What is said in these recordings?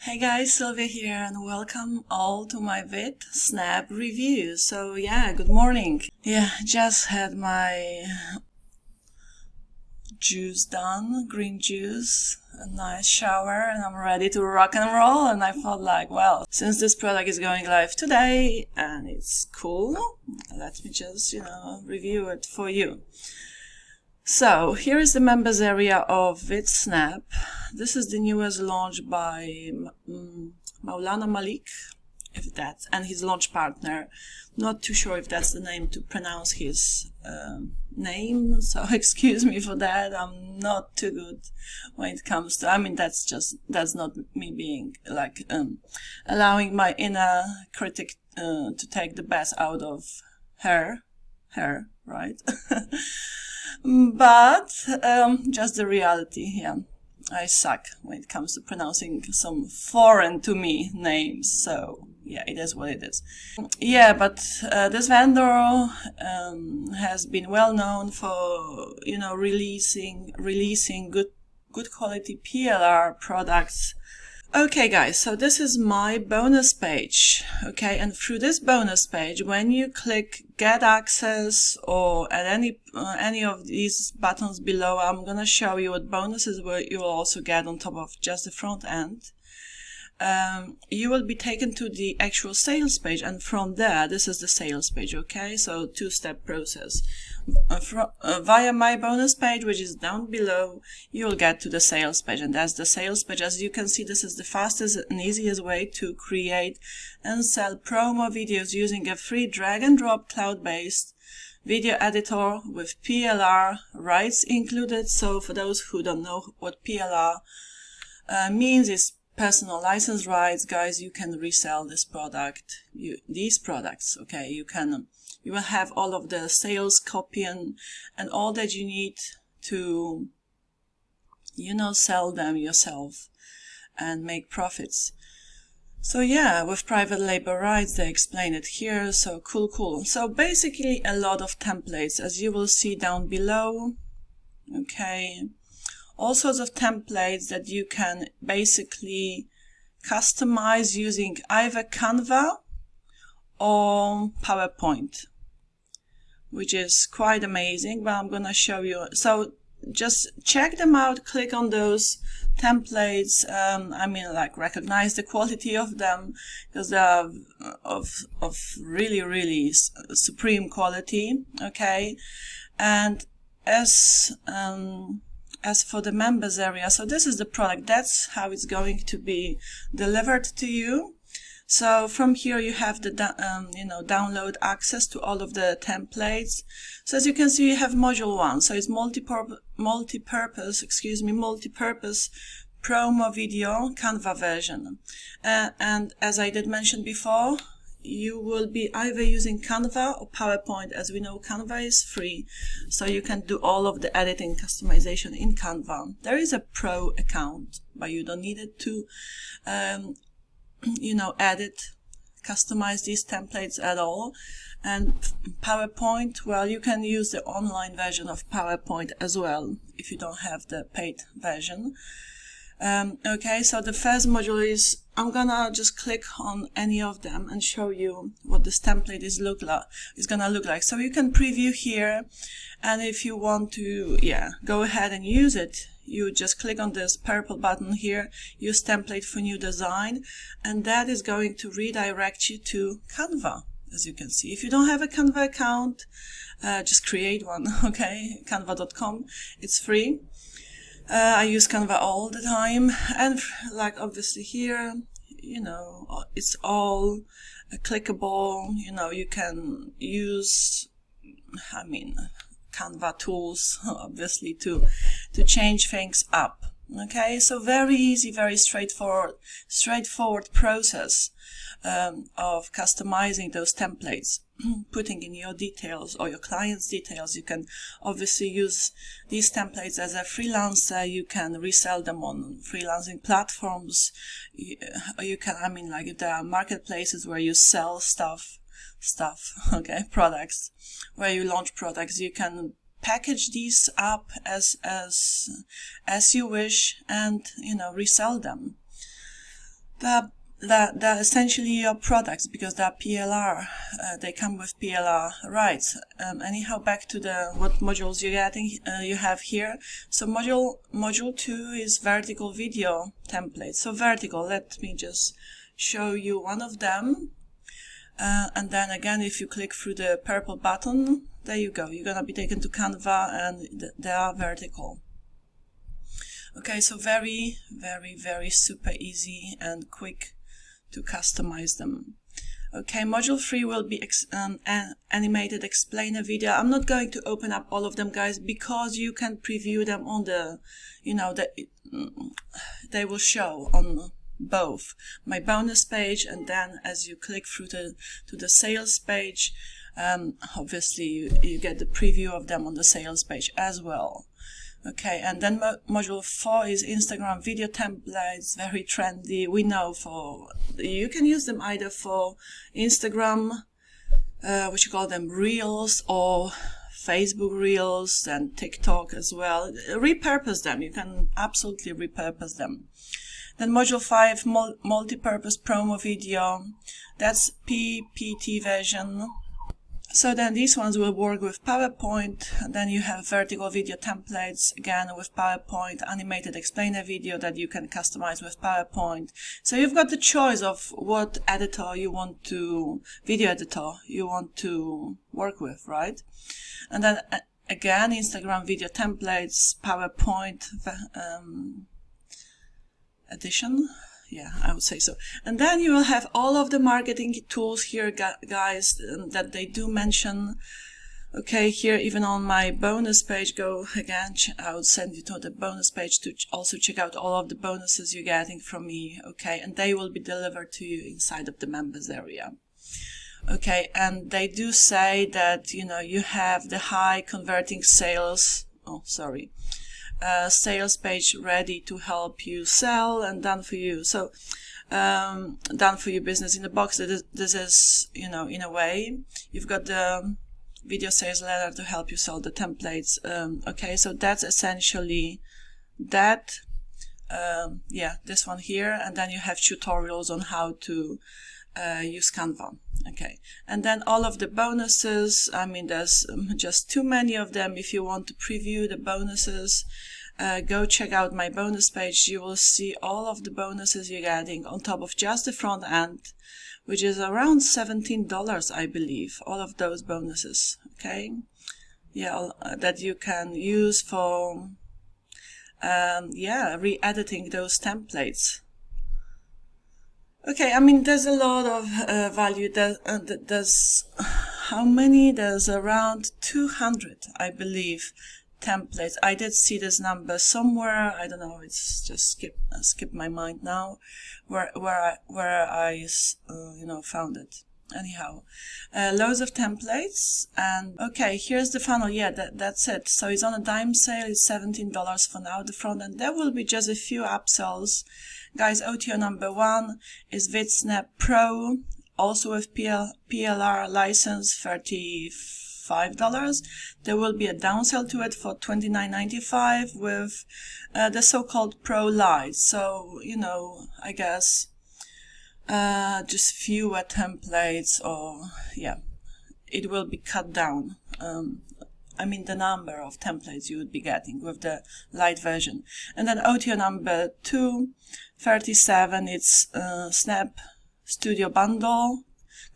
Hey guys, Sylvia here and welcome all to my VidSnap review. So yeah, good morning. Yeah, just had my juice done, green juice, a nice shower, and I'm ready to rock and roll. And I felt like, well, since this product is going live today and it's cool, let me just, review it for you. So here is the members area of VidSnap. This is the newest launch by Maulana Malik, and his launch partner. Not too sure if that's the name to pronounce his name, so excuse me for that. I'm not too good when it comes to, that's not me being like allowing my inner critic to take the best out of her, right? But just the reality here. I suck when it comes to pronouncing some foreign to me names, so yeah, it is what it is. Yeah, but this vendor has been well known for releasing good quality PLR products. Okay guys, so this is my bonus page, okay, and through this bonus page, when you click get access or at any of these buttons below, I'm gonna show you what bonuses you'll also get on top of just the front end. You will be taken to the actual sales page, and from there, this is the sales page, okay? So two-step process. Via my bonus page, which is down below, you'll get to the sales page, and that's the sales page. As you can see, this is the fastest and easiest way to create and sell promo videos using a free drag-and-drop cloud-based video editor with PLR rights included. So for those who don't know what PLR means, is personal license rights. Guys, you can resell this product, these products, okay? You will have all of the sales copy and all that you need to, sell them yourself and make profits. So yeah, with private label rights, they explain it here. So cool. So basically a lot of templates, as you will see down below, okay? All sorts of templates that you can basically customize using either Canva or PowerPoint, which is quite amazing, but I'm going to show you. So just check them out, click on those templates, recognize the quality of them, because they are of really supreme quality, okay? And as for the members area, so this is the product, that's how it's going to be delivered to you. So from here you have the download access to all of the templates. So as you can see, you have module 1, so it's multi-purpose promo video Canva version. And as I did mention before, you will be either using Canva or PowerPoint. As we know, Canva is free, so you can do all of the editing customization in Canva. There is a pro account, but you don't need it to edit, customize these templates at all. And PowerPoint, well, you can use the online version of PowerPoint as well if you don't have the paid version. Okay, so the first module is, I'm gonna just click on any of them and show you what this template is gonna look like. So you can preview here, and if you want to, go ahead and use it, you just click on this purple button here, use template for new design, and that is going to redirect you to Canva, as you can see. If you don't have a Canva account, just create one, okay? Canva.com, it's free. I use Canva all the time, and like obviously here, it's all clickable. You can use, Canva tools, obviously, to change things up. Okay, so very easy, very straightforward process of customizing those templates, putting in your details or your client's details. You can obviously use these templates as a freelancer. You can resell them on freelancing platforms. You can, if there are marketplaces where you sell stuff, products, where you launch products, you can package these up as you wish and resell them. They're essentially your products because they're PLR. They come with PLR rights. Anyhow, back to what modules you're getting. You have here. So module 2 is vertical video template. So vertical. Let me just show you one of them. And then again, if you click through the purple button, there you go. You're gonna be taken to Canva, and they are vertical. Okay, so very, very, very super easy and quick to customize them. Okay, module 3 will be animated explainer video. I'm not going to open up all of them, guys, because you can preview them on the, they will show on both my bonus page, and then as you click through to the sales page, obviously you get the preview of them on the sales page as well. Okay, and then module 4 is Instagram video templates, very trendy. We know you can use them either for Instagram, which you call them Reels, or Facebook Reels, and TikTok as well. Repurpose them. You can absolutely repurpose them. Then module 5, multi-purpose promo video. That's PPT version. So then these ones will work with PowerPoint, and then you have vertical video templates, again with PowerPoint, animated explainer video that you can customize with PowerPoint. So you've got the choice of what editor you want to, video editor you want to work with, right? And then again, Instagram video templates, PowerPoint edition. Yeah, I would say so. And then you will have all of the marketing tools here, guys, that they do mention. Okay, here even on my bonus page, go again, I would send you to the bonus page to also check out all of the bonuses you're getting from me. Okay, and they will be delivered to you inside of the members area. Okay, and they do say that, you have the high converting sales. Oh, sorry. Sales page ready to help you sell and done for you. So done for you business in the box. This is, in a way, you've got the video sales letter to help you sell the templates. Okay, so that's essentially that. Yeah, this one here, and then you have tutorials on how to use Canva. Okay, and then all of the bonuses, I mean, there's just too many of them. If you want to preview the bonuses, go check out my bonus page. You will see all of the bonuses you're getting on top of just the front end, which is around $17, I believe, all of those bonuses. Okay, yeah, that you can use for re-editing those templates. Okay, I mean, there's a lot of value. There's how many? There's around 200, I believe, templates. I did see this number somewhere. I don't know. It's just skipped my mind now, where I found it. Anyhow, loads of templates, and okay, here's the funnel. Yeah, that's it. So it's on a dime sale. It's $17 for now. The front end. There will be just a few upsells. Guys, OTO number 1 is VidSnap Pro, also with PLR license, $35. There will be a downsell to it for $29.95 with the so-called Pro Lite. So, I guess just fewer templates, or yeah, it will be cut down. I mean, the number of templates you would be getting with the light version. And then OTO number 2, 37, it's Snap Studio Bundle,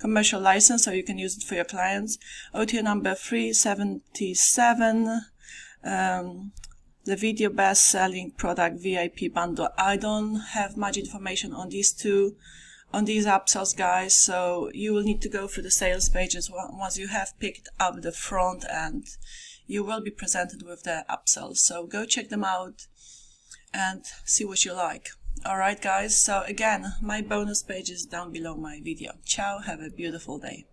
commercial license, so you can use it for your clients. OTO number 3, 77, levidio best-selling product VIP bundle. I don't have much information on these upsells, guys, so you will need to go through the sales pages. Once you have picked up the front end, you will be presented with the upsells. So go check them out and see what you like. Alright, guys, so again, my bonus page is down below my video. Ciao, have a beautiful day.